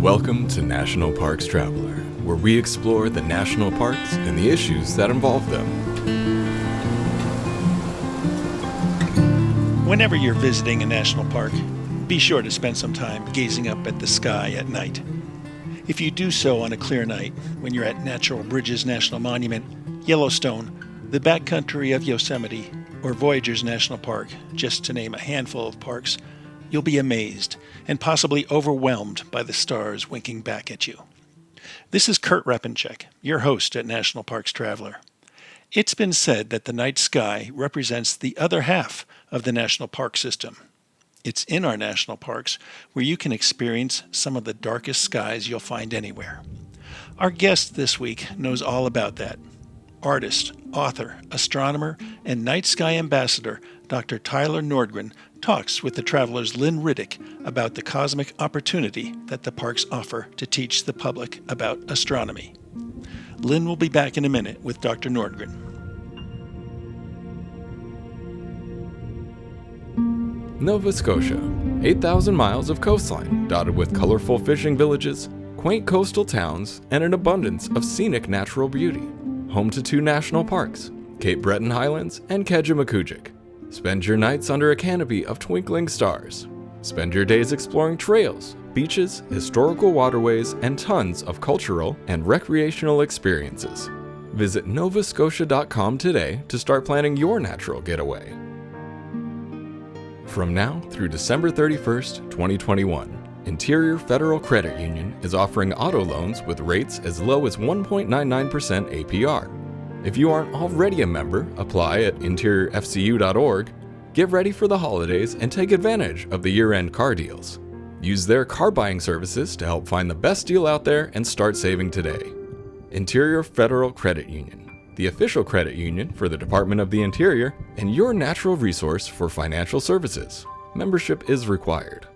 Welcome to National Parks Traveler, where we explore the national parks and the issues that involve them. Whenever you're visiting a national park, be sure to spend some time gazing up at the sky at night. If you do so on a clear night, when you're at Natural Bridges National Monument, Yellowstone, the backcountry of Yosemite, or Voyageurs National Park, just to name a handful of parks, you'll be amazed and possibly overwhelmed by the stars winking back at you. This is Kurt Repenchek, your host at National Parks Traveler. It's been said that the night sky represents the other half of the national park system. It's in our national parks where you can experience some of the darkest skies you'll find anywhere. Our guest this week knows all about that. Artist, author, astronomer, and night sky ambassador Dr. Tyler Nordgren talks with the Traveler's Lynn Riddick about the cosmic opportunity that the parks offer to teach the public about astronomy. Lynn will be back in a minute with Dr. Nordgren. Nova Scotia, 8,000 miles of coastline dotted with colorful fishing villages, quaint coastal towns, and an abundance of scenic natural beauty. Home to 2 national parks, Cape Breton Highlands and Kejimkujik. Spend your nights under a canopy of twinkling stars. Spend your days exploring trails, beaches, historical waterways, and tons of cultural and recreational experiences. Visit novascotia.com today to start planning your natural getaway. From now through December 31st, 2021, Interior Federal Credit Union is offering auto loans with rates as low as 1.99% APR. If you aren't already a member, apply at interiorfcu.org. Get ready for the holidays and take advantage of the year-end car deals. Use their car buying services to help find the best deal out there and start saving today. Interior Federal Credit Union, the official credit union for the Department of the Interior and your natural resource for financial services. Membership is required.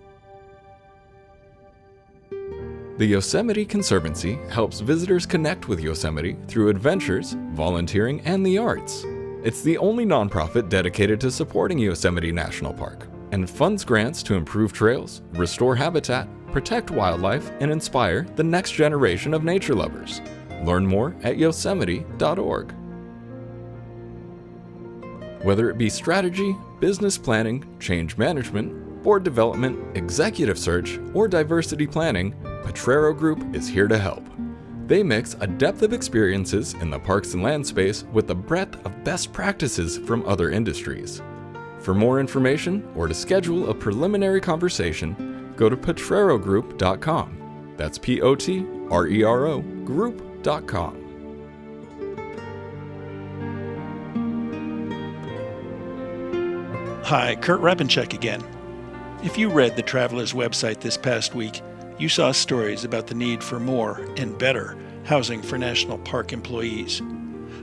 The Yosemite Conservancy helps visitors connect with Yosemite through adventures, volunteering, and the arts. It's the only nonprofit dedicated to supporting Yosemite National Park and funds grants to improve trails, restore habitat, protect wildlife, and inspire the next generation of nature lovers. Learn more at yosemite.org. Whether it be strategy, business planning, change management, board development, executive search, or diversity planning, Potrero Group is here to help. They mix a depth of experiences in the parks and land space with the breadth of best practices from other industries. For more information or to schedule a preliminary conversation, go to potrerogroup.com. That's P-O-T-R-E-R-O group.com. Hi, Kurt Repenchek again. If you read the Traveler's website this past week, you saw stories about the need for more and better housing for national park employees,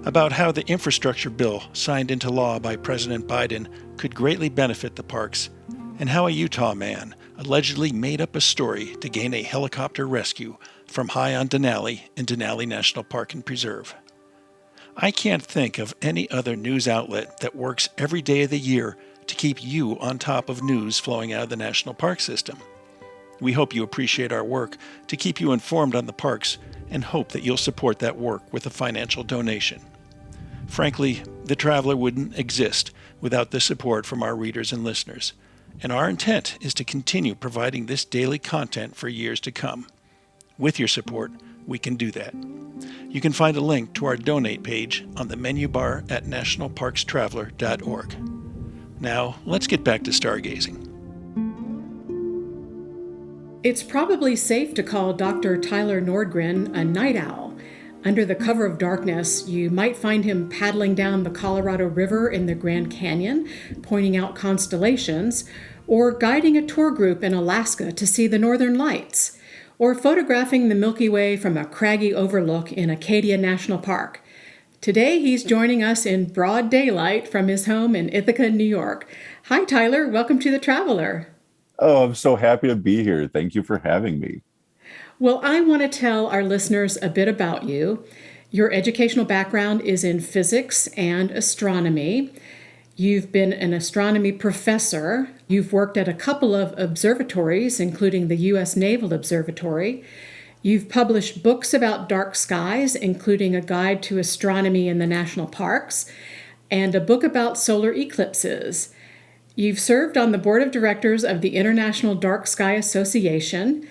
about how the infrastructure bill signed into law by President Biden could greatly benefit the parks, and how a Utah man allegedly made up a story to gain a helicopter rescue from high on Denali in Denali National Park and Preserve. I can't think of any other news outlet that works every day of the year to keep you on top of news flowing out of the national park system. We hope you appreciate our work to keep you informed on the parks and hope that you'll support that work with a financial donation. Frankly, The Traveler wouldn't exist without the support from our readers and listeners, and our intent is to continue providing this daily content for years to come. With your support, we can do that. You can find a link to our donate page on the menu bar at nationalparkstraveler.org. Now, let's get back to stargazing. It's probably safe to call Dr. Tyler Nordgren a night owl. Under the cover of darkness, you might find him paddling down the Colorado River in the Grand Canyon, pointing out constellations, or guiding a tour group in Alaska to see the Northern Lights, or photographing the Milky Way from a craggy overlook in Acadia National Park. Today, he's joining us in broad daylight from his home in Ithaca, New York. Hi, Tyler. Welcome to The Traveler. Oh, I'm so happy to be here. Thank you for having me. Well, I want to tell our listeners a bit about you. Your educational background is in physics and astronomy. You've been an astronomy professor. You've worked at a couple of observatories, including the U.S. Naval Observatory. You've published books about dark skies, including a guide to astronomy in the national parks, and a book about solar eclipses. You've served on the board of directors of the International Dark Sky Association.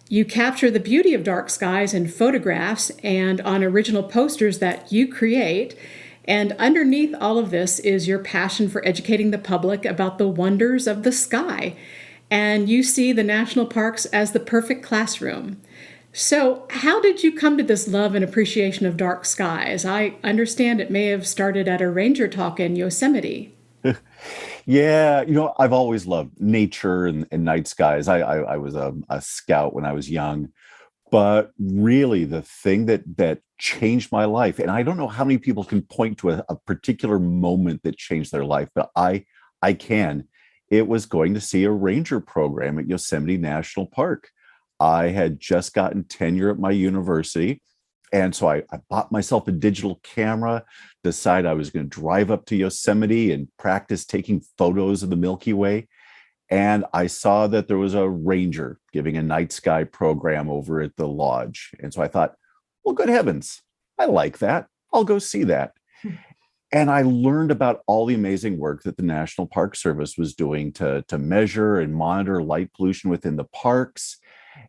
You capture the beauty of dark skies in photographs and on original posters that you create. And underneath all of this is your passion for educating the public about the wonders of the sky. And you see the national parks as the perfect classroom. So, how did you come to this love and appreciation of dark skies? I understand it may have started at a ranger talk in Yosemite. Yeah, I've always loved nature and night skies. I was a scout when I was young, but really the thing that changed my life, and I don't know how many people can point to a particular moment that changed their life, but I can. It was going to see a ranger program at Yosemite National Park. I had just gotten tenure at my university. And so I bought myself a digital camera, decided I was going to drive up to Yosemite and practice taking photos of the Milky Way. And I saw that there was a ranger giving a night sky program over at the lodge. And so I thought, well, good heavens, I like that. I'll go see that. And I learned about all the amazing work that the National Park Service was doing to measure and monitor light pollution within the parks.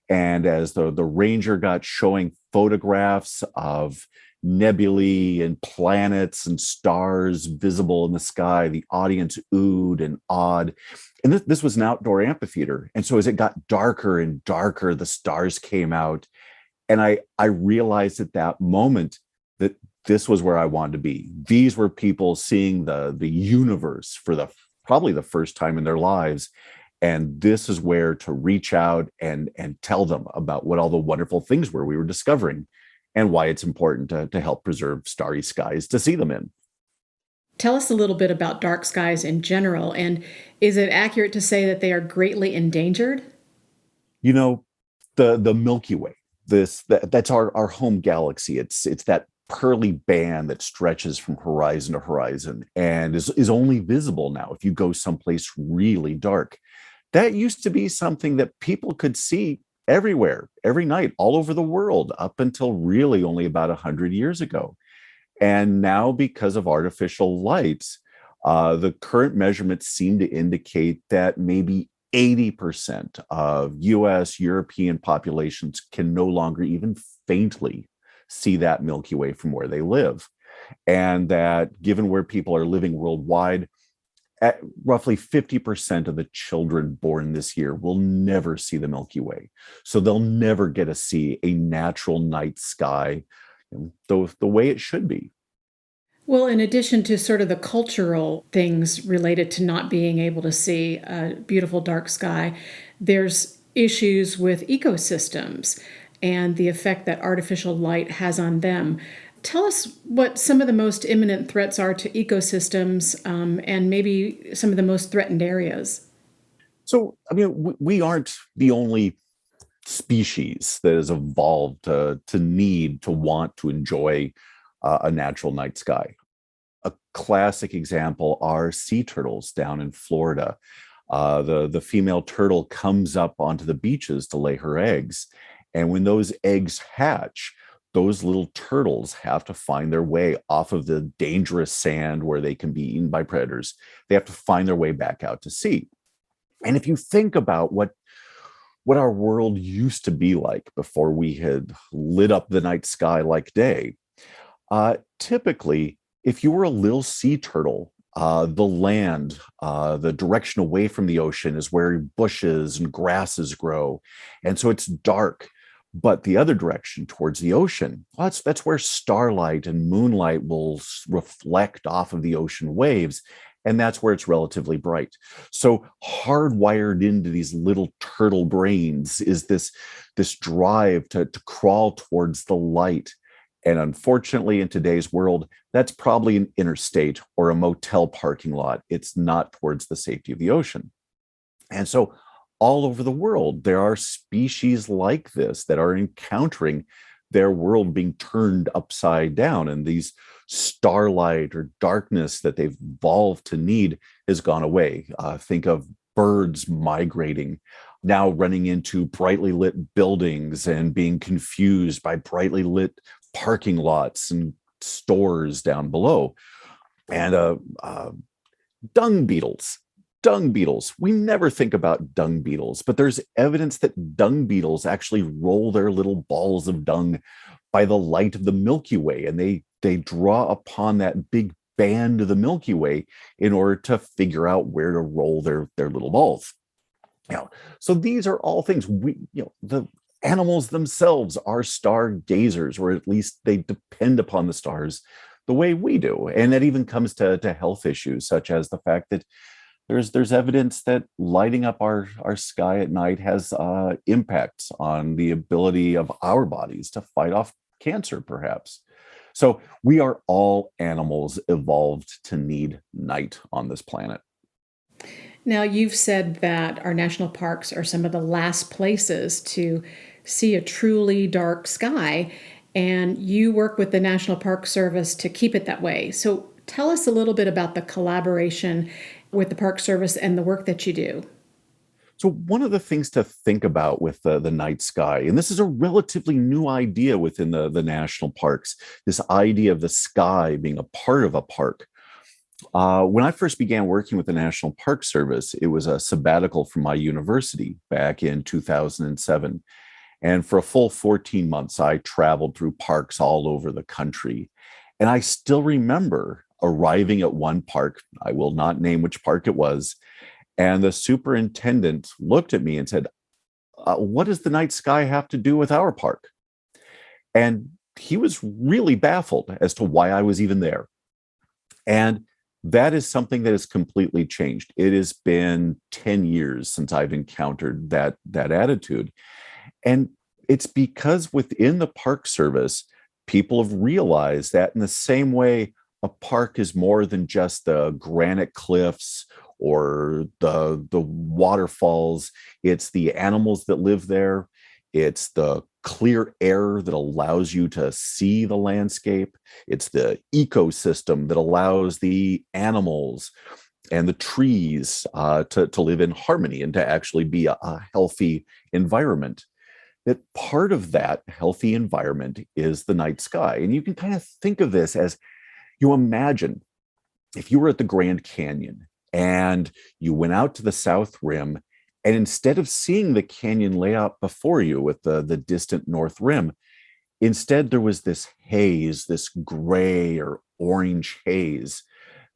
And as the ranger got showing photographs of nebulae and planets and stars visible in the sky, the audience oohed and awed. And this was an outdoor amphitheater. And so as it got darker and darker, the stars came out. And I realized at that moment that this was where I wanted to be. These were people seeing the universe for probably the first time in their lives. And this is where to reach out and tell them about what all the wonderful things were we were discovering and why it's important to help preserve starry skies to see them in. Tell us a little bit about dark skies in general, and is it accurate to say that they are greatly endangered? You know, the Milky Way, that's our home galaxy. It's that pearly band that stretches from horizon to horizon and is only visible now if you go someplace really dark. That used to be something that people could see everywhere, every night, all over the world, up until really only about 100 years ago. And now, because of artificial lights, the current measurements seem to indicate that maybe 80% of US, European populations can no longer even faintly see that Milky Way from where they live. And that given where people are living worldwide, at roughly 50% of the children born this year will never see the Milky Way. So they'll never get to see a natural night sky the way it should be. Well, in addition to sort of the cultural things related to not being able to see a beautiful dark sky, there's issues with ecosystems and the effect that artificial light has on them. Tell us what some of the most imminent threats are to ecosystems, and maybe some of the most threatened areas. So, I mean, we aren't the only species that has evolved to need, to want to enjoy a natural night sky. A classic example are sea turtles down in Florida. The female turtle comes up onto the beaches to lay her eggs. And when those eggs hatch, those little turtles have to find their way off of the dangerous sand where they can be eaten by predators. They have to find their way back out to sea. And if you think about what our world used to be like before we had lit up the night sky like day, typically, if you were a little sea turtle, the land, the direction away from the ocean is where bushes and grasses grow. And so it's dark. But the other direction towards the ocean, well, that's where starlight and moonlight will reflect off of the ocean waves. And that's where it's relatively bright. So hardwired into these little turtle brains is this drive to crawl towards the light. And unfortunately, in today's world, that's probably an interstate or a motel parking lot. It's not towards the safety of the ocean. And so all over the world, there are species like this that are encountering their world being turned upside down, and these starlight or darkness that they've evolved to need has gone away. Think of birds migrating, now running into brightly lit buildings and being confused by brightly lit parking lots and stores down below. And dung beetles. Dung beetles. We never think about dung beetles, but there's evidence that dung beetles actually roll their little balls of dung by the light of the Milky Way, and they draw upon that big band of the Milky Way in order to figure out where to roll their little balls. So these are all things the animals themselves are stargazers, or at least they depend upon the stars the way we do. And that even comes to health issues, such as the fact that there's evidence that lighting up our sky at night has impacts on the ability of our bodies to fight off cancer, perhaps. So we are all animals evolved to need night on this planet. Now, you've said that our national parks are some of the last places to see a truly dark sky, and you work with the National Park Service to keep it that way. So tell us a little bit about the collaboration with the Park Service and the work that you do. So one of the things to think about with the night sky, and this is a relatively new idea within the national parks, this idea of the sky being a part of a park. When I first began working with the National Park Service, it was a sabbatical from my university back in 2007. And for a full 14 months, I traveled through parks all over the country. And I still remember arriving at one park. I will not name which park it was. And the superintendent looked at me and said, "What does the night sky have to do with our park?" And he was really baffled as to why I was even there. And that is something that has completely changed. It has been 10 years since I've encountered that attitude. And it's because within the Park Service, people have realized that in the same way, a park is more than just the granite cliffs or the waterfalls. It's the animals that live there. It's the clear air that allows you to see the landscape. It's the ecosystem that allows the animals and the trees to live in harmony and to actually be a healthy environment. That part of that healthy environment is the night sky. And you can kind of think of this as, you imagine if you were at the Grand Canyon and you went out to the South Rim, and instead of seeing the canyon lay out before you with the distant North Rim, instead there was this haze, this gray or orange haze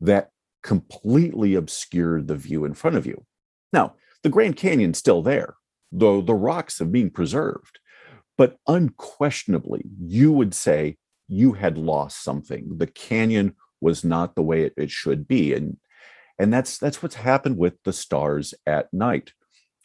that completely obscured the view in front of you. Now, the Grand Canyon's still there, though the rocks have been preserved. But unquestionably, you would say you had lost something. The canyon was not the way it should be. And that's what's happened with the stars at night.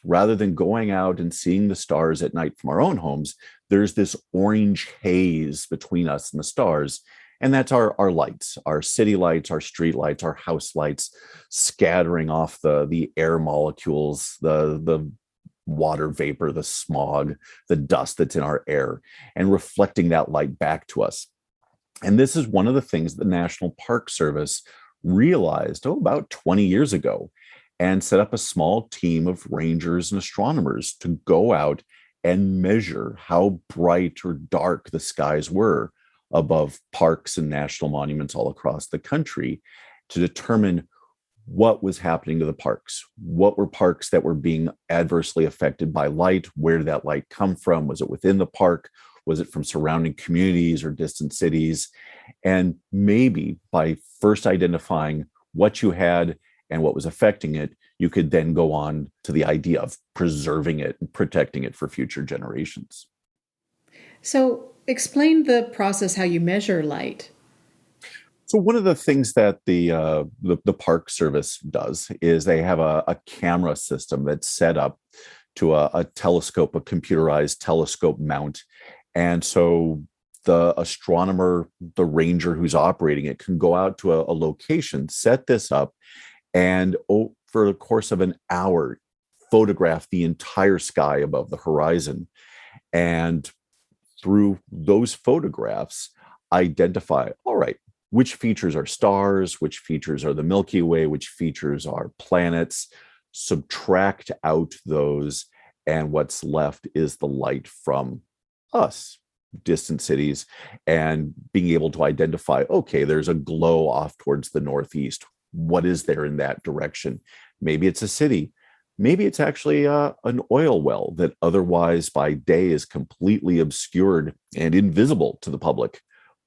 Rather than going out and seeing the stars at night from our own homes, there's this orange haze between us and the stars. And that's our lights, our city lights, our street lights, our house lights, scattering off the air molecules, the water vapor, the smog, the dust that's in our air, and reflecting that light back to us. And this is one of the things the National Park Service realized about 20 years ago, and set up a small team of rangers and astronomers to go out and measure how bright or dark the skies were above parks and national monuments all across the country, to determine what was happening to the parks. What were parks that were being adversely affected by light? Where did that light come from? Was it within the park? Was it from surrounding communities or distant cities? And maybe by first identifying what you had and what was affecting it, you could then go on to the idea of preserving it and protecting it for future generations. So explain the process, how you measure light. So one of the things that the Park Service does is they have a camera system that's set up to a telescope, a computerized telescope mount. And so the astronomer, the ranger who's operating it, can go out to a location, set this up, and for the course of an hour, photograph the entire sky above the horizon. And through those photographs, identify, all right, which features are stars, which features are the Milky Way, which features are planets, subtract out those, and what's left is the light from us, distant cities, and being able to identify, okay, there's a glow off towards the northeast. What is there in that direction? Maybe it's a city. Maybe it's actually an oil well that otherwise by day is completely obscured and invisible to the public,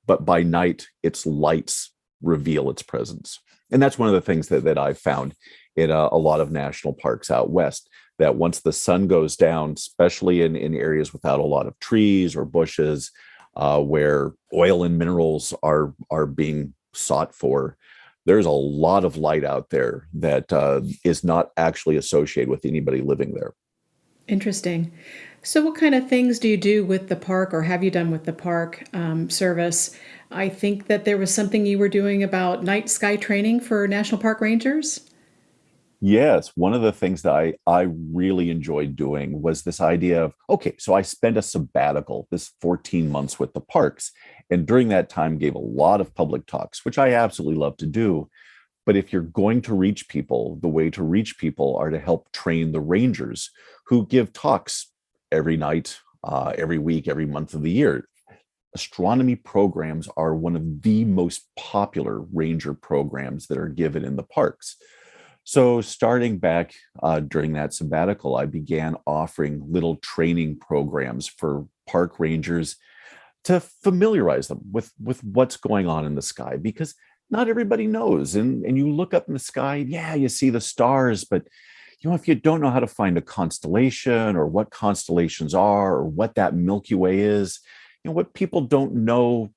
but by night, its lights reveal its presence. And that's one of the things that I've found in a lot of national parks out west, that once the sun goes down, especially in areas without a lot of trees or bushes, where oil and minerals are being sought for, there's a lot of light out there that is not actually associated with anybody living there. Interesting. So, what kind of things do you do with the park, or have you done with the park service? I think that there was something you were doing about night sky training for national park rangers. Yes, one of the things that I really enjoyed doing was this idea of, okay, so I spent a sabbatical, this 14 months with the parks, and during that time gave a lot of public talks, which I absolutely love to do. But if you're going to reach people, the way to reach people are to help train the rangers who give talks every night, every week, every month of the year. Astronomy programs are one of the most popular ranger programs that are given in the parks. So, starting back during that sabbatical, I began offering little training programs for park rangers to familiarize them with what's going on in the sky, because not everybody knows. And you look up in the sky, yeah, you see the stars, but if you don't know how to find a constellation or what constellations are or what that Milky Way is, what people don't know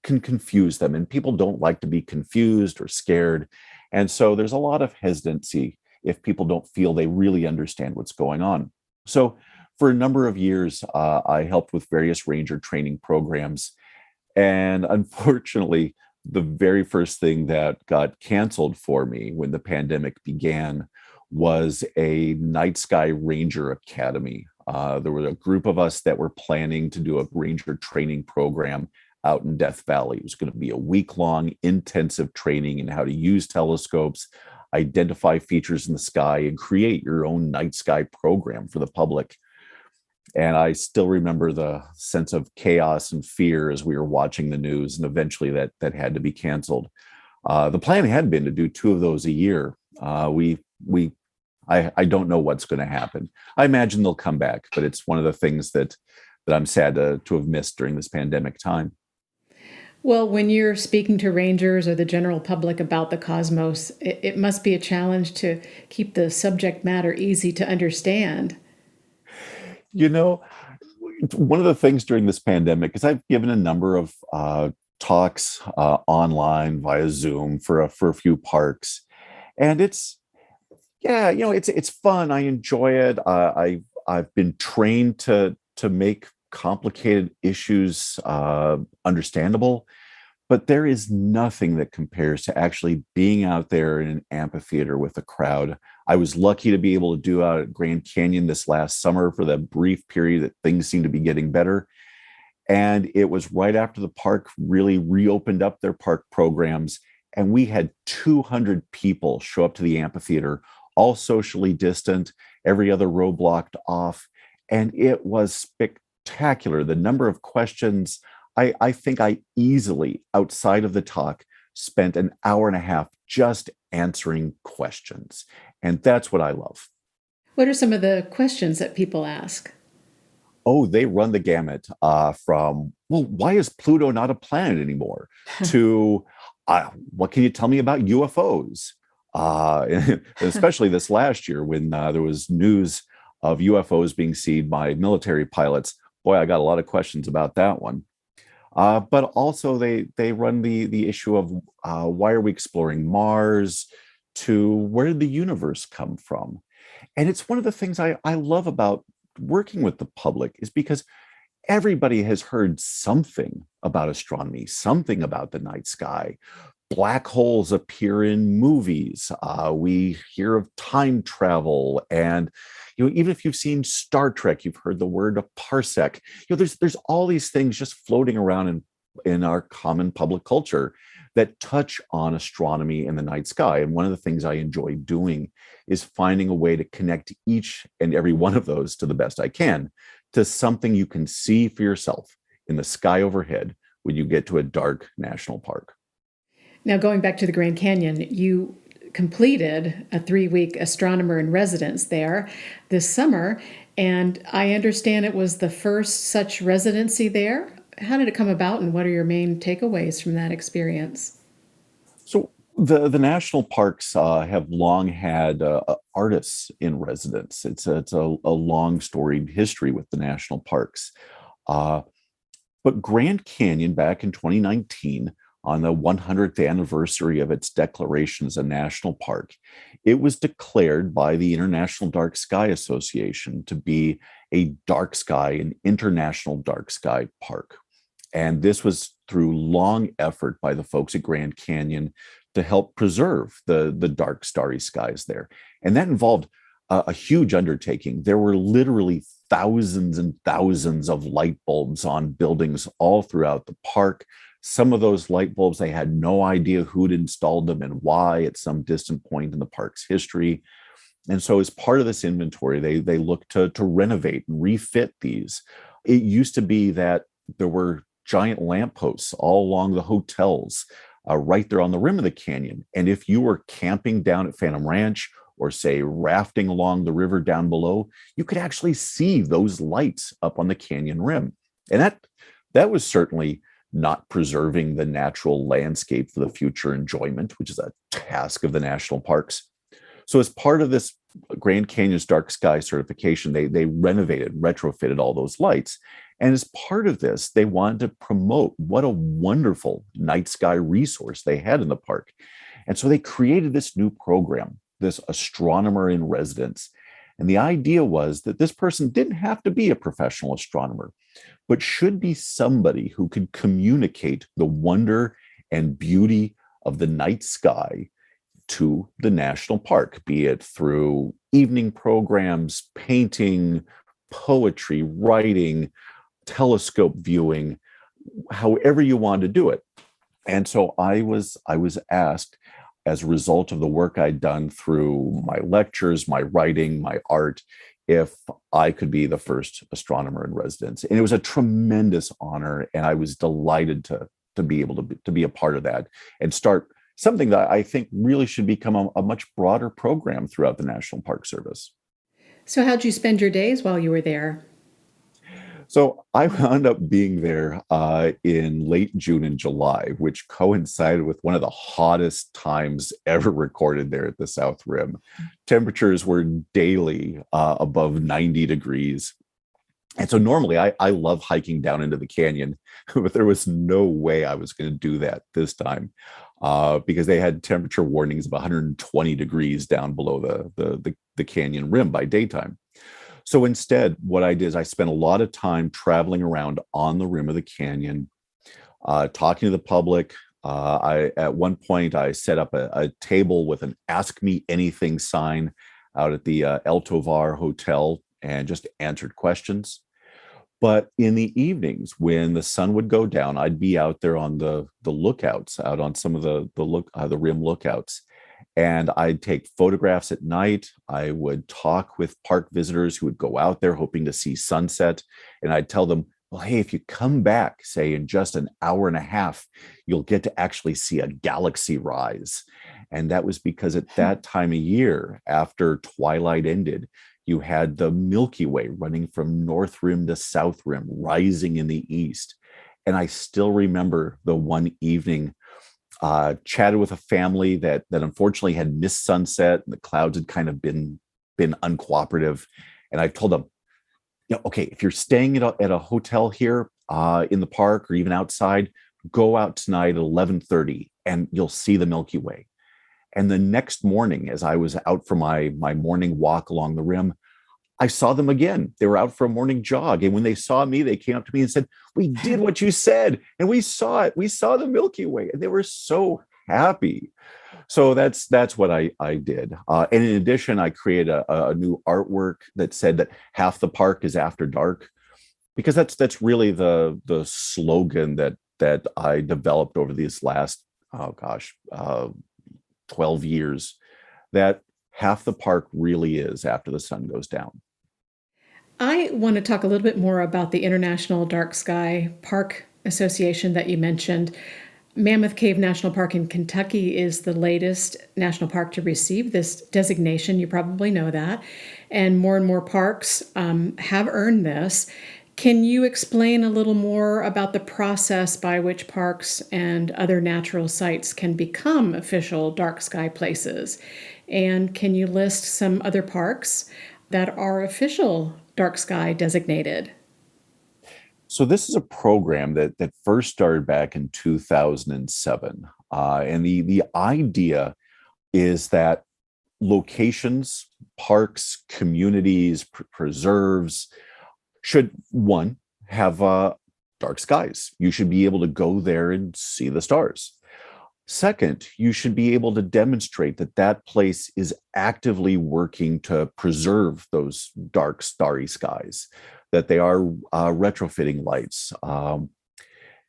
can confuse them, and people don't like to be confused or scared. And so there's a lot of hesitancy if people don't feel they really understand what's going on. So for a number of years, I helped with various ranger training programs. And unfortunately, the very first thing that got canceled for me when the pandemic began was a night sky ranger academy. There was a group of us that were planning to do a ranger training program out in Death Valley. It was going to be a week-long intensive training in how to use telescopes, identify features in the sky, and create your own night sky program for the public. And I still remember the sense of chaos and fear as we were watching the news, and eventually that had to be canceled. The plan had been to do two of those a year. I don't know what's going to happen. I imagine they'll come back, but it's one of the things that I'm sad to have missed during this pandemic time. Well, when you're speaking to rangers or the general public about the cosmos, it must be a challenge to keep the subject matter easy to understand. You know, one of the things during this pandemic is I've given a number of talks online via Zoom for a few parks, and it's yeah, it's fun. I enjoy it. I've been trained to make complicated issues understandable, but there is nothing that compares to actually being out there in an amphitheater with a crowd. I was lucky to be able to do out at Grand Canyon this last summer for the brief period that things seemed to be getting better. And it was right after the park really reopened up their park programs. And we had 200 people show up to the amphitheater, all socially distant, every other row blocked off. And it was spectacular. The number of questions, I think I easily, outside of the talk, spent an hour and a half just answering questions. And that's what I love. What are some of the questions that people ask? Oh, they run the gamut from, well, why is Pluto not a planet anymore? To, what can you tell me about UFOs? Especially this last year when there was news of UFOs being seen by military pilots. Boy, I got a lot of questions about that one. But also they run the issue of why are we exploring Mars, to where did the universe come from? And it's one of the things I love about working with the public, is because everybody has heard something about astronomy, something about the night sky. Black holes appear in movies. We hear of time travel, and Even if you've seen Star Trek, you've heard the word a parsec. There's all these things just floating around in our common public culture that touch on astronomy and the night sky. And one of the things I enjoy doing is finding a way to connect each and every one of those, to the best I can, to something you can see for yourself in the sky overhead when you get to a dark national park. Now, going back to the Grand Canyon, you completed a 3-week astronomer in residence there this summer, and I understand it was the first such residency there. How did it come about, and what are your main takeaways from that experience? So the national parks have long had artists in residence. It's a long storied history with the national parks. Uh, but Grand Canyon, back in 2019, on the 100th anniversary of its declaration as a national park, it was declared by the International Dark Sky Association to be a dark sky, an international dark sky park. And this was through long effort by the folks at Grand Canyon to help preserve the dark, starry skies there. And that involved a huge undertaking. There were literally thousands and thousands of light bulbs on buildings all throughout the park. Some of those light bulbs, they had no idea who'd installed them and why at some distant point in the park's history. And so as part of this inventory, they looked to renovate and refit these. It used to be that there were giant lampposts all along the hotels, right there on the rim of the canyon. And if you were camping down at Phantom Ranch, or say rafting along the river down below, you could actually see those lights up on the canyon rim. And that was certainly not preserving the natural landscape for the future enjoyment, which is a task of the national parks. So as part of this Grand Canyon's dark sky certification, they renovated, retrofitted all those lights. And as part of this, they wanted to promote what a wonderful night sky resource they had in the park. And so they created this new program, this astronomer in residence. And the idea was that this person didn't have to be a professional astronomer, but should be somebody who could communicate the wonder and beauty of the night sky to the national park, be it through evening programs, painting, poetry, writing, telescope viewing, however you want to do it. And so I was asked, as a result of the work I'd done through my lectures, my writing, my art, if I could be the first astronomer in residence. And it was a tremendous honor, and I was delighted to be able to be a part of that and start something that I think really should become a much broader program throughout the National Park Service. So, how'd you spend your days while you were there? So I wound up being there in late June and July, which coincided with one of the hottest times ever recorded there at the South Rim. Temperatures were daily above 90 degrees. And so normally I love hiking down into the canyon, but there was no way I was going to do that this time because they had temperature warnings of 120 degrees down below the canyon rim by daytime. So instead, what I did is I spent a lot of time traveling around on the rim of the canyon, talking to the public. At one point, I set up a table with an Ask Me Anything sign out at the El Tovar Hotel and just answered questions. But in the evenings, when the sun would go down, I'd be out there on the lookouts, out on some of the rim lookouts. And I'd take photographs at night. I would talk with park visitors who would go out there hoping to see sunset. And I'd tell them, well, hey, if you come back, say in just an hour and a half, you'll get to actually see a galaxy rise. And that was because at that time of year, after twilight ended, you had the Milky Way running from North Rim to South Rim, rising in the east. And I still remember the one evening chatted with a family that unfortunately had missed sunset, and the clouds had kind of been uncooperative. And I told them, okay, if you're staying at a hotel here in the park or even outside, go out tonight at 11:30 and you'll see the Milky Way. And the next morning, as I was out for my morning walk along the rim, I saw them again. They were out for a morning jog. And when they saw me, they came up to me and said, we did what you said. And we saw it. We saw the Milky Way. And they were so happy. So that's what I did. And in addition, I created a new artwork that said that half the park is after dark, because that's really the slogan that I developed over these last, oh gosh, 12 years, that half the park really is after the sun goes down. I want to talk a little bit more about the International Dark Sky Park Association that you mentioned. Mammoth Cave National Park in Kentucky is the latest national park to receive this designation. You probably know that. And more parks have earned this. Can you explain a little more about the process by which parks and other natural sites can become official dark sky places? And can you list some other parks that are official dark sky designated? So this is a program that first started back in 2007, and the idea is that locations, parks, communities, preserves should, one, have dark skies. You should be able to go there and see the stars. Second, you should be able to demonstrate that that place is actively working to preserve those dark, starry skies, that they are retrofitting lights,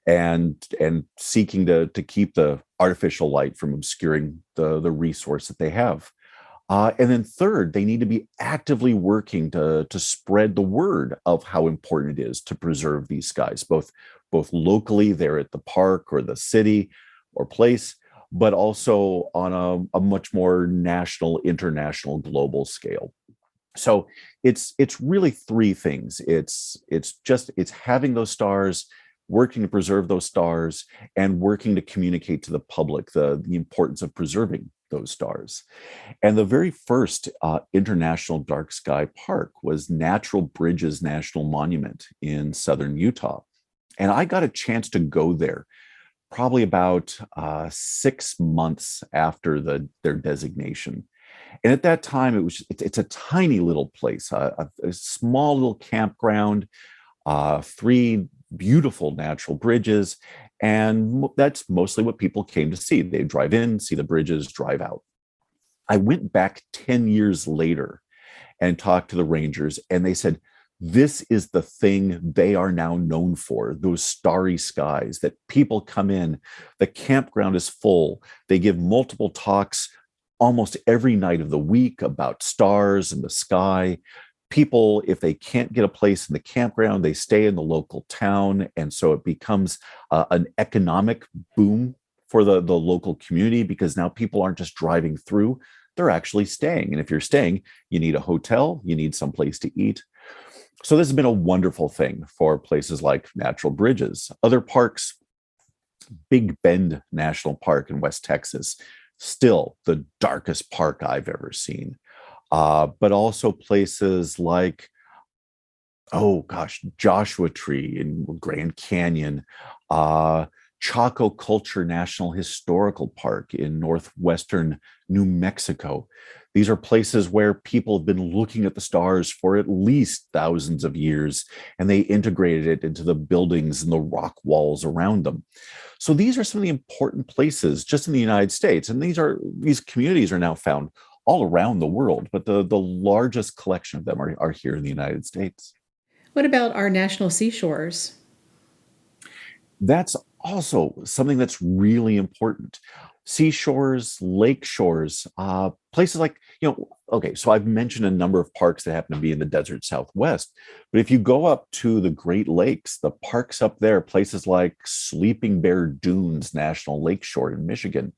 and seeking to keep the artificial light from obscuring the resource that they have. And then third, they need to be actively working to spread the word of how important it is to preserve these skies, both locally there at the park or the city or place, but also on a much more national, international, global scale. So it's really three things. It's having those stars, working to preserve those stars, and working to communicate to the public the importance of preserving those stars. And the very first international dark sky park was Natural Bridges National Monument in southern Utah. And I got a chance to go there probably about 6 months after their designation. And at that time, it's a tiny little place, a small little campground, three beautiful natural bridges, and that's mostly what people came to see. They drive in, see the bridges, drive out. I went back 10 years later and talked to the rangers, and they said, this is the thing they are now known for, those starry skies, that people come in, the campground is full. They give multiple talks almost every night of the week about stars and the sky. People, if they can't get a place in the campground, they stay in the local town. And so it becomes an economic boom for the local community, because now people aren't just driving through, they're actually staying. And if you're staying, you need a hotel, you need some place to eat. So this has been a wonderful thing for places like Natural Bridges. Other parks, Big Bend National Park in West Texas, still the darkest park I've ever seen. But also places like, oh gosh, Joshua Tree in Grand Canyon, Chaco Culture National Historical Park in northwestern New Mexico. These are places where people have been looking at the stars for at least thousands of years, and they integrated it into the buildings and the rock walls around them. So these are some of the important places just in the United States, and these communities are now found all around the world, but the largest collection of them are here in the United States. What about our national seashores? That's also something that's really important. Seashores, lake shores, places like, okay, so I've mentioned a number of parks that happen to be in the desert Southwest, but if you go up to the Great Lakes, the parks up there, places like Sleeping Bear Dunes National Lakeshore in Michigan,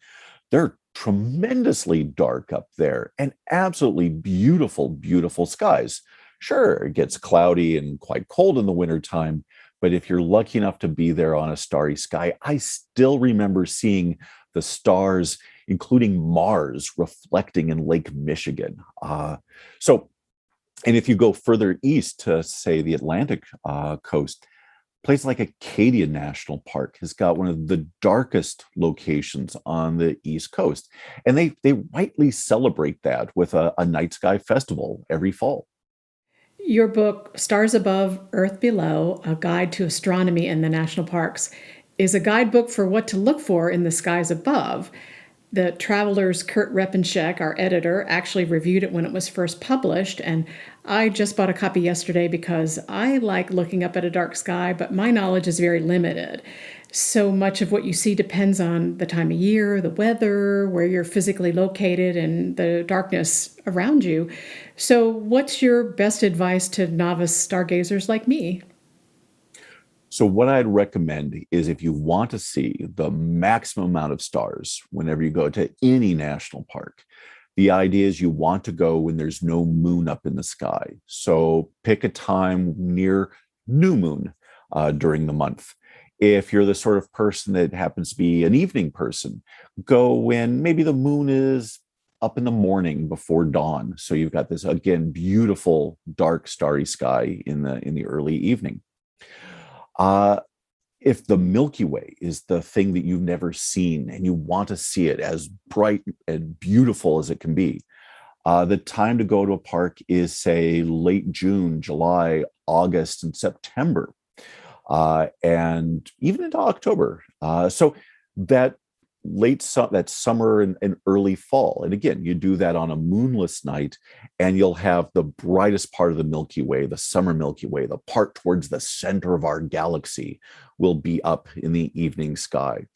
they're tremendously dark up there and absolutely beautiful, beautiful skies. Sure, it gets cloudy and quite cold in the wintertime, but if you're lucky enough to be there on a starry sky, I still remember seeing the stars, including Mars, reflecting in Lake Michigan. So, and if you go further east to, say, the Atlantic coast, a place like Acadia National Park has got one of the darkest locations on the East Coast. And they rightly celebrate that with a night sky festival every fall. Your book, Stars Above, Earth Below, A Guide to Astronomy in the National Parks, is a guidebook for what to look for in the skies above. The Traveler's Kurt Repenschek, our editor, actually reviewed it when it was first published, and I just bought a copy yesterday because I like looking up at a dark sky, but my knowledge is very limited. So much of what you see depends on the time of year, the weather, where you're physically located, and the darkness around you. So, what's your best advice to novice stargazers like me? So, what I'd recommend is if you want to see the maximum amount of stars whenever you go to any national park, the idea is you want to go when there's no moon up in the sky. So, pick a time near new moon during the month. If you're the sort of person that happens to be an evening person, go when maybe the moon is up in the morning before dawn. So you've got this again beautiful dark starry sky in the early evening. Uh, if the Milky Way is the thing that you've never seen and you want to see it as bright and beautiful as it can be, the time to go to a park is, say, late June, July, August, and September, and even into October. So that that summer and early fall. And again, you do that on a moonless night, and you'll have the brightest part of the Milky Way, the summer Milky Way, the part towards the center of our galaxy, will be up in the evening sky,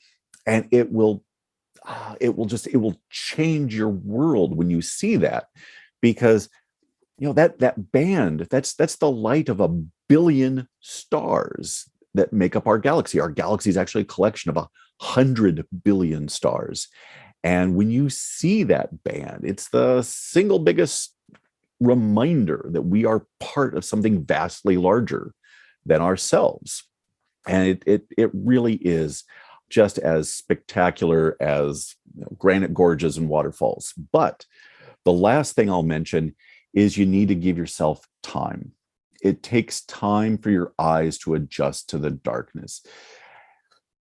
and it will change your world when you see that, because that band, that's the light of 1 billion stars that make up our galaxy. Our galaxy is actually a collection of 100 billion stars. And when you see that band, it's the single biggest reminder that we are part of something vastly larger than ourselves. And it really is just as spectacular as granite gorges and waterfalls. But the last thing I'll mention is you need to give yourself time. It takes time for your eyes to adjust to the darkness.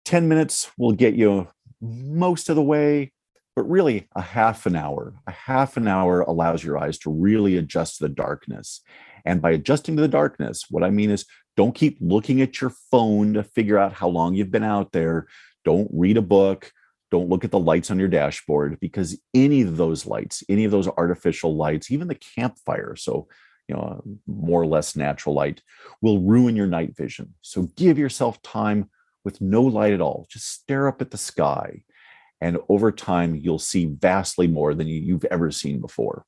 10 minutes will get you most of the way, but really a half an hour. A half an hour allows your eyes to really adjust to the darkness. And by adjusting to the darkness, what I mean is don't keep looking at your phone to figure out how long you've been out there. Don't read a book. Don't look at the lights on your dashboard, because any of those lights, any of those artificial lights, even the campfire, so more or less natural light, will ruin your night vision. So give yourself time with no light at all. Just stare up at the sky. And over time, you'll see vastly more than you've ever seen before.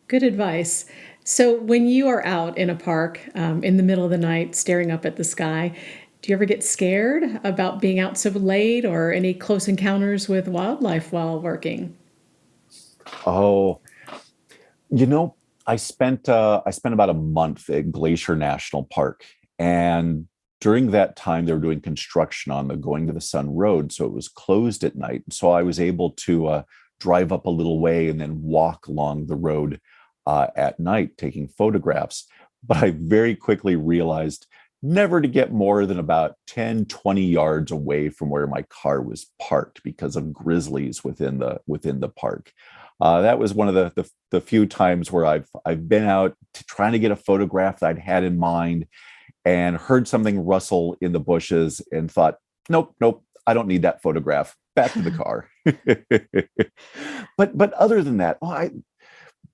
Good advice. So, when you are out in a park in the middle of the night staring up at the sky, do you ever get scared about being out so late, or any close encounters with wildlife while working? Oh, you know, I spent about a month at Glacier National Park, and during that time they were doing construction on the Going to the Sun Road, so it was closed at night. So I was able to drive up a little way and then walk along the road at night, taking photographs. But I very quickly realized never to get more than about 10, 20 yards away from where my car was parked because of grizzlies within the park. That was one of the few times where I've been out trying to get a photograph that I'd had in mind, and heard something rustle in the bushes and thought, nope, I don't need that photograph. Back to the car. But other than that,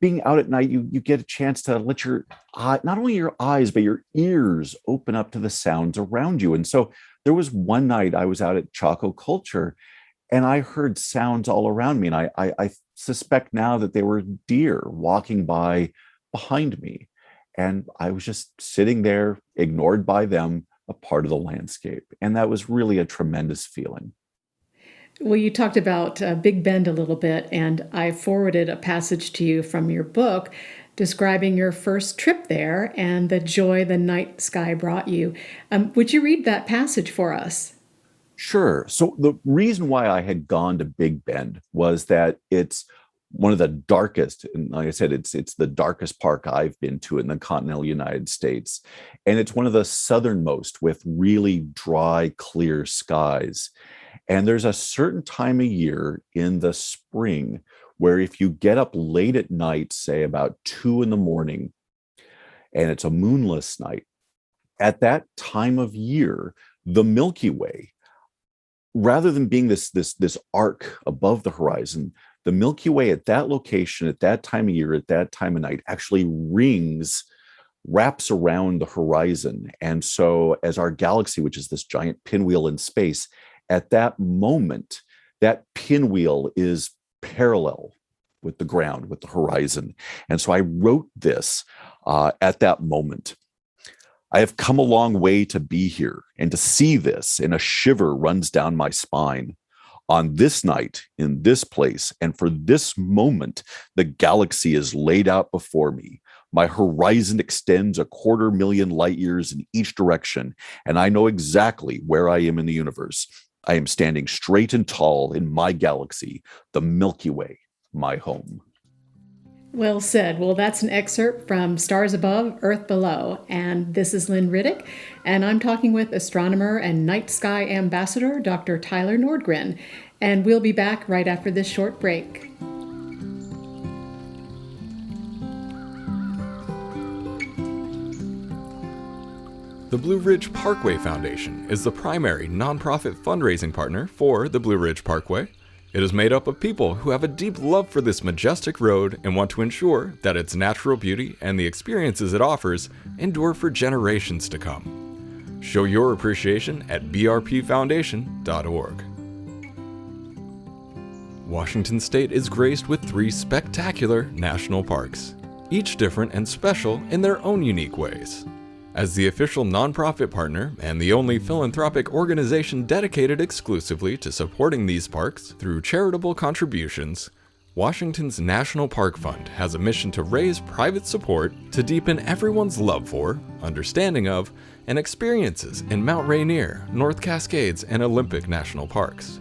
being out at night, you get a chance to let your not only your eyes but your ears open up to the sounds around you. And so there was one night I was out at Chaco Culture, and I heard sounds all around me, and I suspect now that they were deer walking by behind me, and I was just sitting there, ignored by them, a part of the landscape, and that was really a tremendous feeling. Well, you talked about Big Bend a little bit, and I forwarded a passage to you from your book describing your first trip there and the joy the night sky brought you. Would you read that passage for us? Sure. So the reason why I had gone to Big Bend was that it's one of the darkest, and like I said, it's the darkest park I've been to in the continental United States, and it's one of the southernmost with really dry, clear skies. And there's a certain time of year in the spring where if you get up late at night, say about 2 in the morning, and it's a moonless night, at that time of year, the Milky Way rather than being this arc above the horizon, the Milky Way at that location, at that time of year, at that time of night, actually wraps around the horizon. And so as our galaxy, which is this giant pinwheel in space, at that moment, that pinwheel is parallel with the ground, with the horizon. And so I wrote this at that moment. I have come a long way to be here and to see this, and a shiver runs down my spine. On this night, in this place, and for this moment, the galaxy is laid out before me. My horizon extends 250,000 light years in each direction, and I know exactly where I am in the universe. I am standing straight and tall in my galaxy, the Milky Way, my home. Well said. Well, that's an excerpt from Stars Above, Earth Below. And this is Lynn Riddick, and I'm talking with astronomer and night sky ambassador, Dr. Tyler Nordgren. And we'll be back right after this short break. The Blue Ridge Parkway Foundation is the primary nonprofit fundraising partner for the Blue Ridge Parkway. It is made up of people who have a deep love for this majestic road and want to ensure that its natural beauty and the experiences it offers endure for generations to come. Show your appreciation at brpfoundation.org. Washington State is graced with 3 spectacular national parks, each different and special in their own unique ways. As the official nonprofit partner and the only philanthropic organization dedicated exclusively to supporting these parks through charitable contributions, Washington's National Park Fund has a mission to raise private support to deepen everyone's love for, understanding of, and experiences in Mount Rainier, North Cascades, and Olympic National Parks.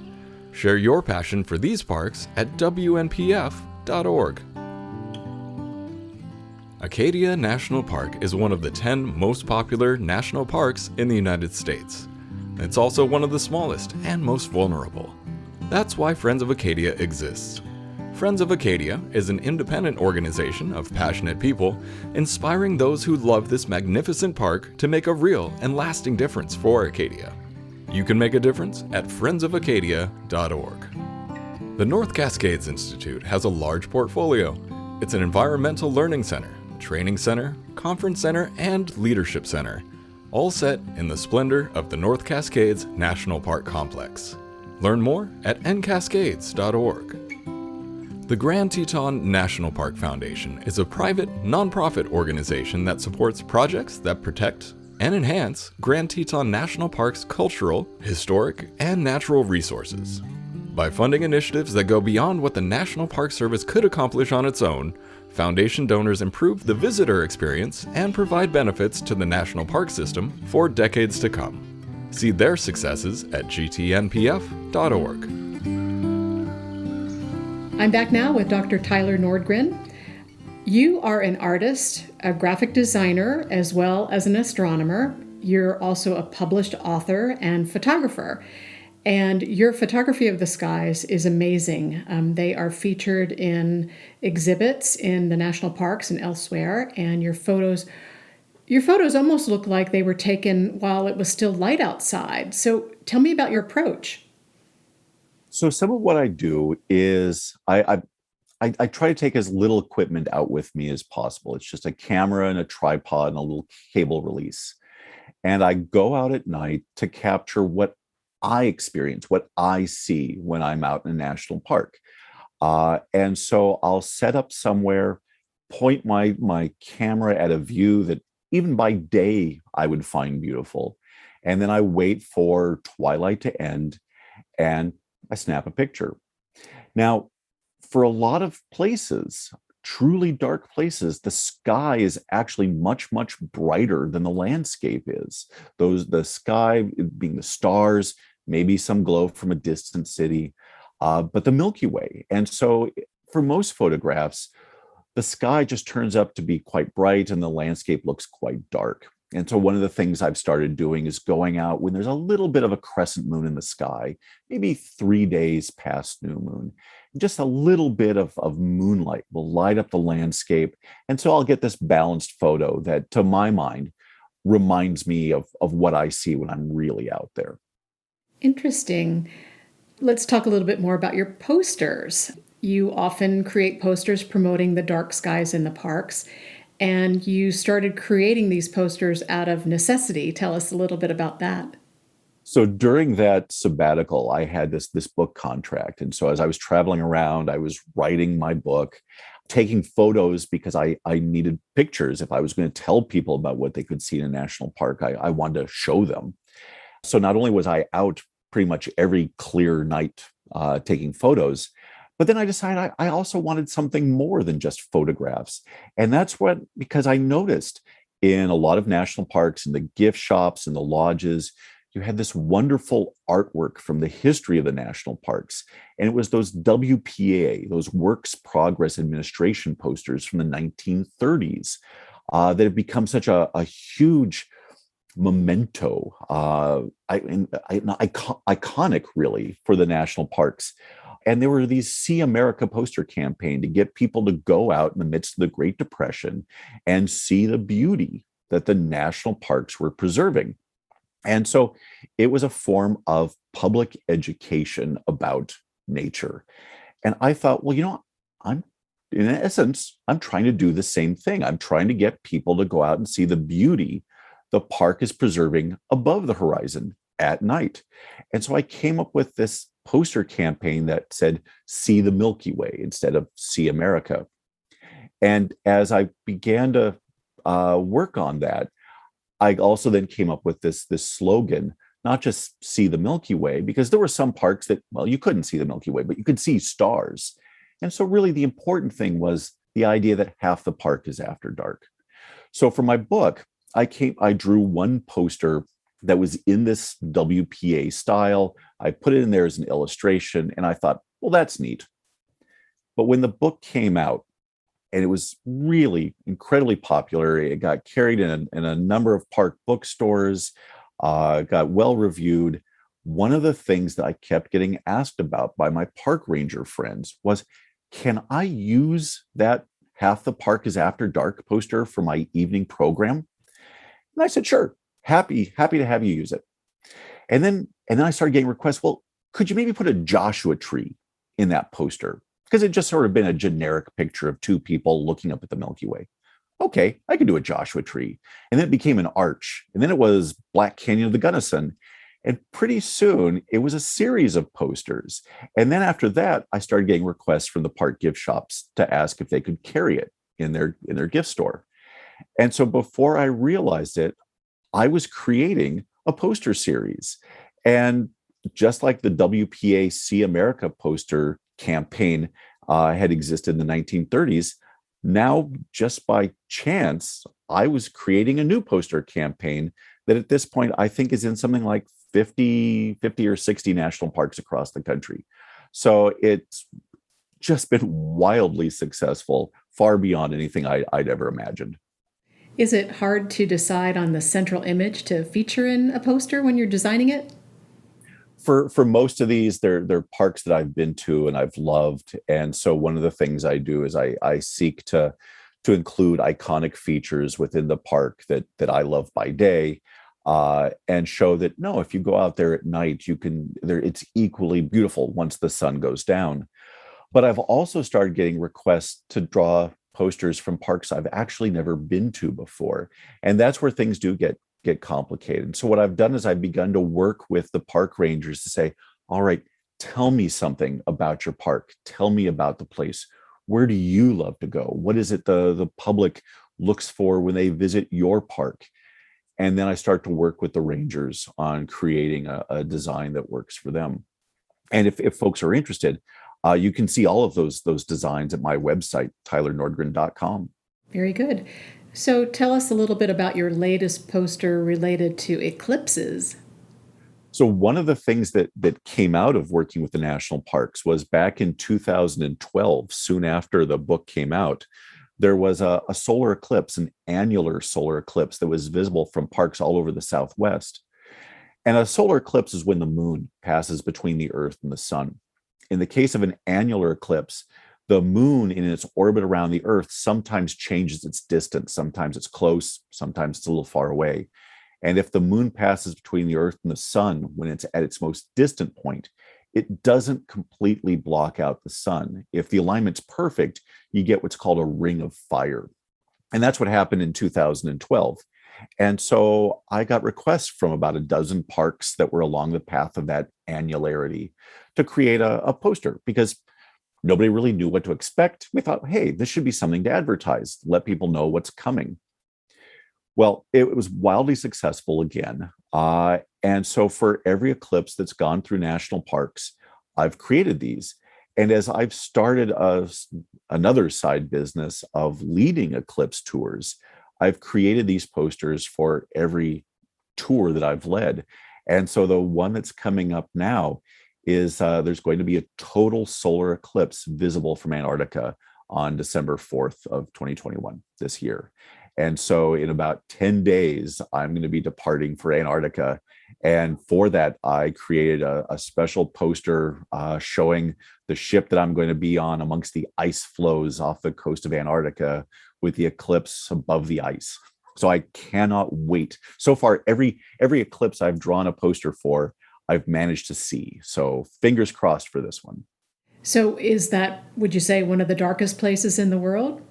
Share your passion for these parks at WNPF.org. Acadia National Park is one of the 10 most popular national parks in the United States. It's also one of the smallest and most vulnerable. That's why Friends of Acadia exists. Friends of Acadia is an independent organization of passionate people inspiring those who love this magnificent park to make a real and lasting difference for Acadia. You can make a difference at friendsofacadia.org. The North Cascades Institute has a large portfolio. It's an environmental learning center, training center, conference center, and leadership center, all set in the splendor of the North Cascades National Park Complex. Learn more at ncascades.org. The Grand Teton National Park Foundation is a private, nonprofit organization that supports projects that protect and enhance Grand Teton National Park's cultural, historic, and natural resources. By funding initiatives that go beyond what the National Park Service could accomplish on its own, Foundation donors improve the visitor experience and provide benefits to the National Park System for decades to come. See their successes at gtnpf.org. I'm back now with Dr. Tyler Nordgren. You are an artist, a graphic designer, as well as an astronomer. You're also a published author and photographer. And your photography of the skies is amazing. They are featured in exhibits in the national parks and elsewhere. And your photos almost look like they were taken while it was still light outside. So tell me about your approach. So some of what I do is I try to take as little equipment out with me as possible. It's just a camera and a tripod and a little cable release. And I go out at night to capture what I experience, what I see when I'm out in a national park. And so I'll set up somewhere, point my camera at a view that even by day I would find beautiful. And then I wait for twilight to end and I snap a picture. Now, for a lot of places, truly dark places, the sky is actually much, much brighter than the landscape is. The sky being the stars, maybe some glow from a distant city, but the Milky Way. And so for most photographs, the sky just turns up to be quite bright and the landscape looks quite dark. And so one of the things I've started doing is going out when there's a little bit of a crescent moon in the sky, maybe 3 days past new moon. Just a little bit of moonlight will light up the landscape. And so I'll get this balanced photo that, to my mind, reminds me of what I see when I'm really out there. Interesting. Let's talk a little bit more about your posters. You often create posters promoting the dark skies in the parks, and you started creating these posters out of necessity. Tell us a little bit about that. So during that sabbatical, I had this book contract. And so as I was traveling around, I was writing my book, taking photos because I needed pictures. If I was going to tell people about what they could see in a national park, I wanted to show them. So not only was I out pretty much every clear night taking photos, but then I decided I also wanted something more than just photographs. And that's what, because I noticed in a lot of national parks, in the gift shops, in the lodges, you had this wonderful artwork from the history of the national parks. And it was those WPA, those Works Progress Administration posters from the 1930s that have become such a huge memento, iconic really for the national parks. And there were these See America poster campaign to get people to go out in the midst of the Great Depression and see the beauty that the national parks were preserving. And so it was a form of public education about nature. And I thought, well, in essence, I'm trying to do the same thing. I'm trying to get people to go out and see the beauty the park is preserving above the horizon at night. And so I came up with this poster campaign that said, See the Milky Way instead of See America. And as I began to work on that, I also then came up with this slogan, not just See the Milky Way, because there were some parks that, well, you couldn't see the Milky Way, but you could see stars. And so really the important thing was the idea that half the park is after dark. So for my book, I drew one poster that was in this WPA style. I put it in there as an illustration, and I thought, well, that's neat. But when the book came out, and it was really incredibly popular, it got carried in a number of park bookstores, got well reviewed. One of the things that I kept getting asked about by my park ranger friends was, can I use that Half the Park is After Dark poster for my evening program? And I said, sure, happy to have you use it. And then I started getting requests. Well, could you maybe put a Joshua tree in that poster? Because it just sort of been a generic picture of two people looking up at the Milky Way. Okay, I could do a Joshua tree. And then it became an arch. And then it was Black Canyon of the Gunnison. And pretty soon it was a series of posters. And then after that, I started getting requests from the park gift shops to ask if they could carry it in their gift store. And so before I realized it, I was creating a poster series. And just like the WPA See America poster campaign had existed in the 1930s, now just by chance, I was creating a new poster campaign that at this point, I think is in something like 50 or 60 national parks across the country. So it's just been wildly successful, far beyond anything I'd ever imagined. Is it hard to decide on the central image to feature in a poster when you're designing it? For most of these, they're parks that I've been to and I've loved. And so one of the things I do is I seek to include iconic features within the park that I love by day, and show that no, if you go out there at night, it's equally beautiful once the sun goes down. But I've also started getting requests to draw posters from parks I've actually never been to before. And that's where things do get complicated. So what I've done is I've begun to work with the park rangers to say, all right, tell me something about your park. Tell me about the place. Where do you love to go? What is it the public looks for when they visit your park? And then I start to work with the rangers on creating a design that works for them. And if folks are interested, you can see all of those designs at my website, tylernordgren.com. Very good. So tell us a little bit about your latest poster related to eclipses. So one of the things that came out of working with the national parks was back in 2012, soon after the book came out, there was a solar eclipse, an annular solar eclipse that was visible from parks all over the Southwest. And a solar eclipse is when the moon passes between the Earth and the sun. In the case of an annular eclipse, the moon in its orbit around the Earth sometimes changes its distance. Sometimes it's close, sometimes it's a little far away. And if the moon passes between the Earth and the sun when it's at its most distant point, it doesn't completely block out the sun. If the alignment's perfect, you get what's called a ring of fire. And that's what happened in 2012. And so I got requests from about a dozen parks that were along the path of that annularity to create a poster because nobody really knew what to expect. We thought, hey, this should be something to advertise, let people know what's coming. Well, it was wildly successful again. And so for every eclipse that's gone through national parks, I've created these. And as I've started another side business of leading eclipse tours, I've created these posters for every tour that I've led. And so the one that's coming up now is there's going to be a total solar eclipse visible from Antarctica on December 4th of 2021 this year. And so in about 10 days, I'm going to be departing for Antarctica. And for that, I created a special poster showing the ship that I'm going to be on amongst the ice floes off the coast of Antarctica with the eclipse above the ice. So I cannot wait. So far, every eclipse I've drawn a poster for, I've managed to see. So fingers crossed for this one. So is that, would you say, one of the darkest places in the world?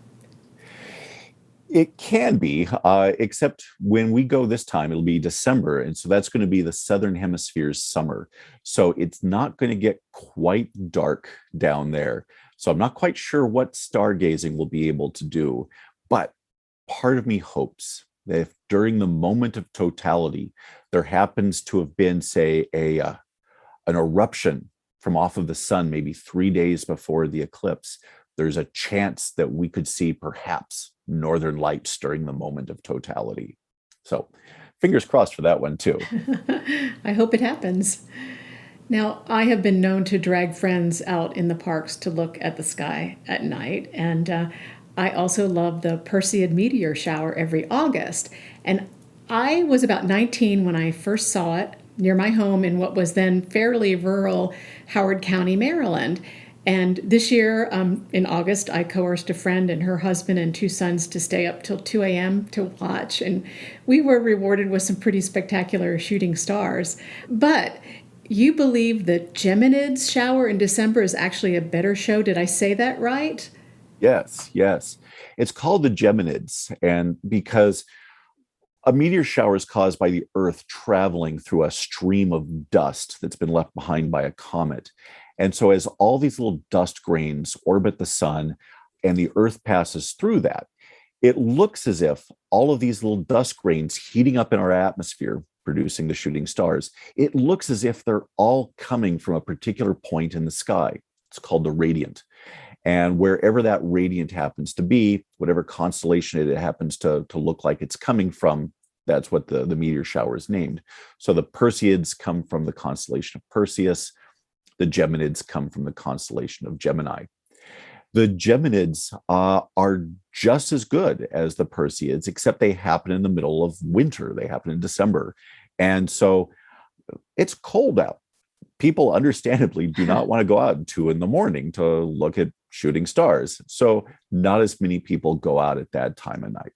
It can be, except when we go this time, it'll be December. And so that's going to be the Southern Hemisphere's summer. So it's not going to get quite dark down there. So I'm not quite sure what stargazing we'll be able to do. But part of me hopes that if during the moment of totality, there happens to have been, say, an eruption from off of the sun, maybe 3 days before the eclipse, there's a chance that we could see perhaps northern lights during the moment of totality. So fingers crossed for that one too. I hope it happens. Now, I have been known to drag friends out in the parks to look at the sky at night, and I also love the Perseid meteor shower every August. And I was about 19 when I first saw it near my home in what was then fairly rural Howard County, Maryland. And this year, in August, I coerced a friend and her husband and 2 sons to stay up till 2 a.m. to watch. And we were rewarded with some pretty spectacular shooting stars. But you believe the Geminids shower in December is actually a better show. Did I say that right? Yes, yes. It's called the Geminids. And because a meteor shower is caused by the Earth traveling through a stream of dust that's been left behind by a comet. And so as all these little dust grains orbit the sun and the Earth passes through that, it looks as if all of these little dust grains heating up in our atmosphere, producing the shooting stars, it looks as if they're all coming from a particular point in the sky. It's called the radiant. And wherever that radiant happens to be, whatever constellation it happens to look like it's coming from, that's what the meteor shower is named. So the Perseids come from the constellation of Perseus. The Geminids come from the constellation of Gemini. The Geminids are just as good as the Perseids, except they happen in the middle of winter. They happen in December. And so it's cold out. People understandably do not want to go out at 2 a.m. to look at shooting stars. So not as many people go out at that time of night.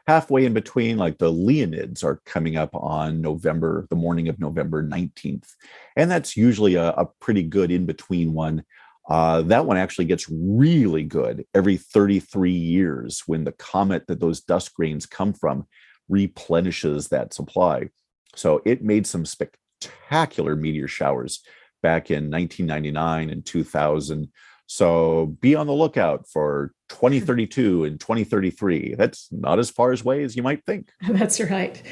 Halfway in between, like the Leonids are coming up on the morning of November 19th. And that's usually a pretty good in-between one. That one actually gets really good every 33 years when the comet that those dust grains come from replenishes that supply. So it made some spectacular meteor showers back in 1999 and 2000. So be on the lookout for 2032 and 2033. That's not as far away as you might think. That's right.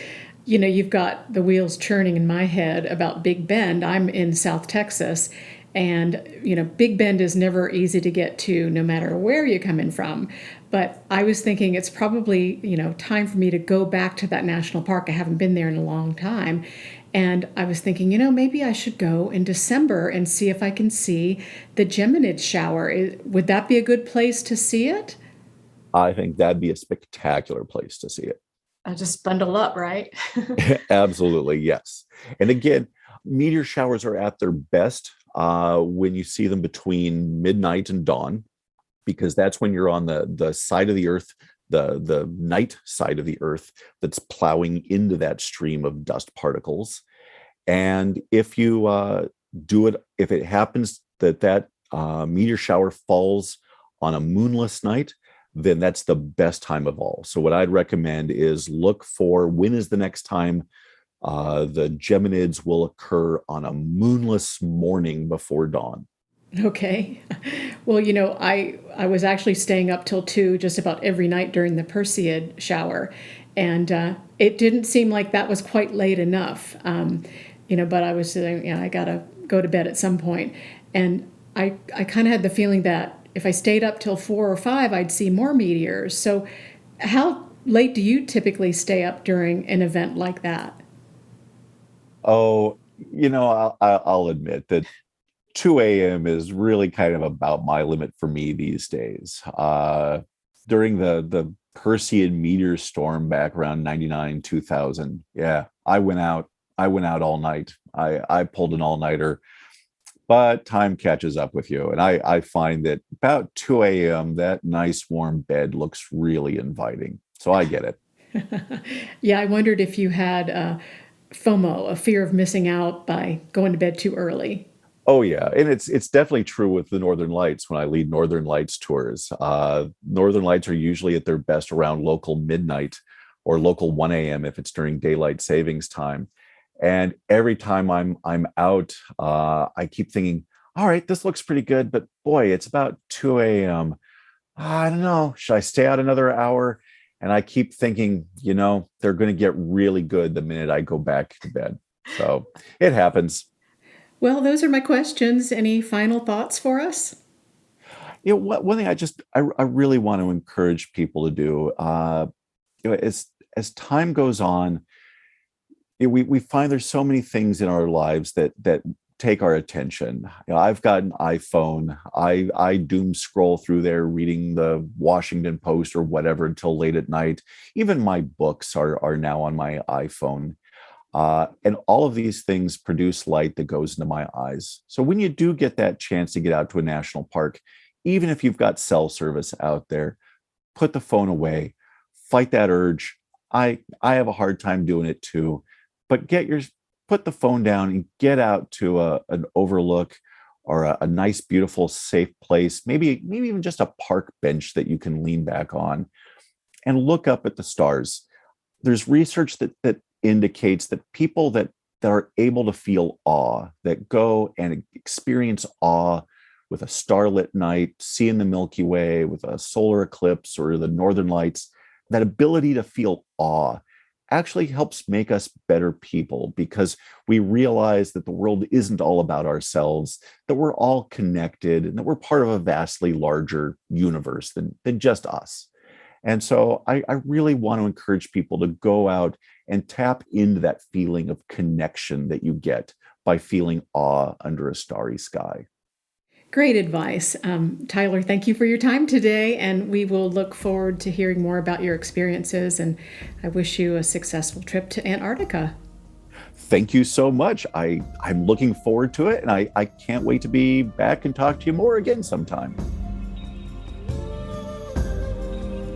You know, you've got the wheels churning in my head about Big Bend. I'm in South Texas, and, you know, Big Bend is never easy to get to no matter where you're coming from. But I was thinking it's probably, you know, time for me to go back to that national park. I haven't been there in a long time. And I was thinking, you know, maybe I should go in December and see if I can see the Geminid shower. Would that be a good place to see it? I think that'd be a spectacular place to see it. I'll just bundle up, right? Absolutely, yes. And again, meteor showers are at their best when you see them between midnight and dawn, because that's when you're on the side of the Earth the night side of the Earth that's plowing into that stream of dust particles. And if you if it happens that meteor shower falls on a moonless night, then that's the best time of all. So what I'd recommend is look for when is the next time the Geminids will occur on a moonless morning before dawn. Okay. Well, I was actually staying up till 2 just about every night during the Perseid shower, and it didn't seem like that was quite late enough. But I was saying, I got to go to bed at some point. And I kind of had the feeling that if I stayed up till 4 or 5, I'd see more meteors. So how late do you typically stay up during an event like that? Oh, I'll admit that 2 a.m. is really kind of about my limit for me these days. During the Perseid meteor storm back around 99, 2000, yeah, I went out all night. I pulled an all-nighter, but time catches up with you. And I find that about 2 a.m., that nice warm bed looks really inviting. So I get it. Yeah, I wondered if you had FOMO, a fear of missing out by going to bed too early. Oh yeah, and it's definitely true with the Northern Lights when I lead Northern Lights tours. Northern Lights are usually at their best around local midnight or local 1 a.m. if it's during daylight savings time. And every time I'm out, I keep thinking, all right, this looks pretty good, but boy, it's about 2 a.m. I don't know, should I stay out another hour? And I keep thinking, they're going to get really good the minute I go back to bed. So it happens. Well, those are my questions. Any final thoughts for us? One thing I really want to encourage people to do, as time goes on, we find there's so many things in our lives that take our attention. I've got an iPhone. I doom scroll through there reading the Washington Post or whatever until late at night. Even my books are now on my iPhone. And all of these things produce light that goes into my eyes. So when you do get that chance to get out to a national park, even if you've got cell service out there, put the phone away, fight that urge. I have a hard time doing it too, but put the phone down and get out to an overlook or a nice, beautiful, safe place, maybe even just a park bench that you can lean back on and look up at the stars. There's research that indicates that people that are able to feel awe, that go and experience awe with a starlit night, seeing the Milky Way, with a solar eclipse or the Northern Lights, that ability to feel awe actually helps make us better people because we realize that the world isn't all about ourselves, that we're all connected and that we're part of a vastly larger universe than just us. And so I really want to encourage people to go out and tap into that feeling of connection that you get by feeling awe under a starry sky. Great advice. Tyler, thank you for your time today, and we will look forward to hearing more about your experiences, and I wish you a successful trip to Antarctica. Thank you so much. I'm looking forward to it, and I can't wait to be back and talk to you more again sometime.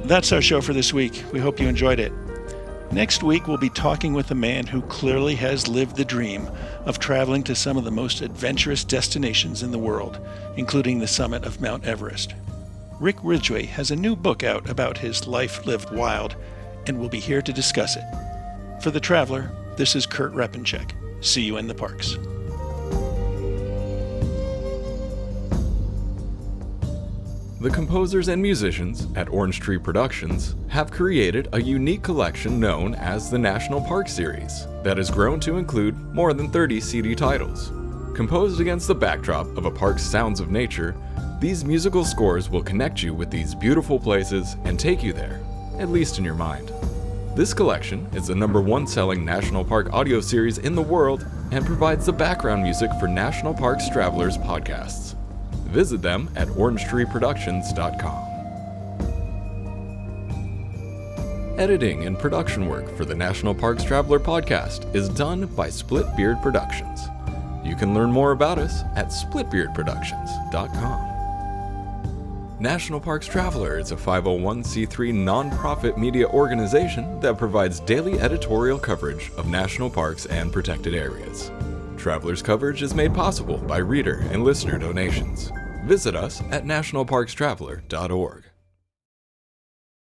That's our show for this week. We hope you enjoyed it. Next week, we'll be talking with a man who clearly has lived the dream of traveling to some of the most adventurous destinations in the world, including the summit of Mount Everest. Rick Ridgway has a new book out about his life lived wild, and we'll be here to discuss it. For The Traveler, this is Kurt Repenchek. See you in the parks. The composers and musicians at Orange Tree Productions have created a unique collection known as the National Park Series that has grown to include more than 30 CD titles. Composed against the backdrop of a park's sounds of nature, these musical scores will connect you with these beautiful places and take you there, at least in your mind. This collection is the #1 selling National Park audio series in the world and provides the background music for National Parks Travelers podcasts. Visit them at orangetreeproductions.com. Editing and production work for the National Parks Traveler podcast is done by Splitbeard Productions. You can learn more about us at splitbeardproductions.com. National Parks Traveler is a 501c3 nonprofit media organization that provides daily editorial coverage of national parks and protected areas. Traveler's coverage is made possible by reader and listener donations. Visit us at nationalparkstraveler.org.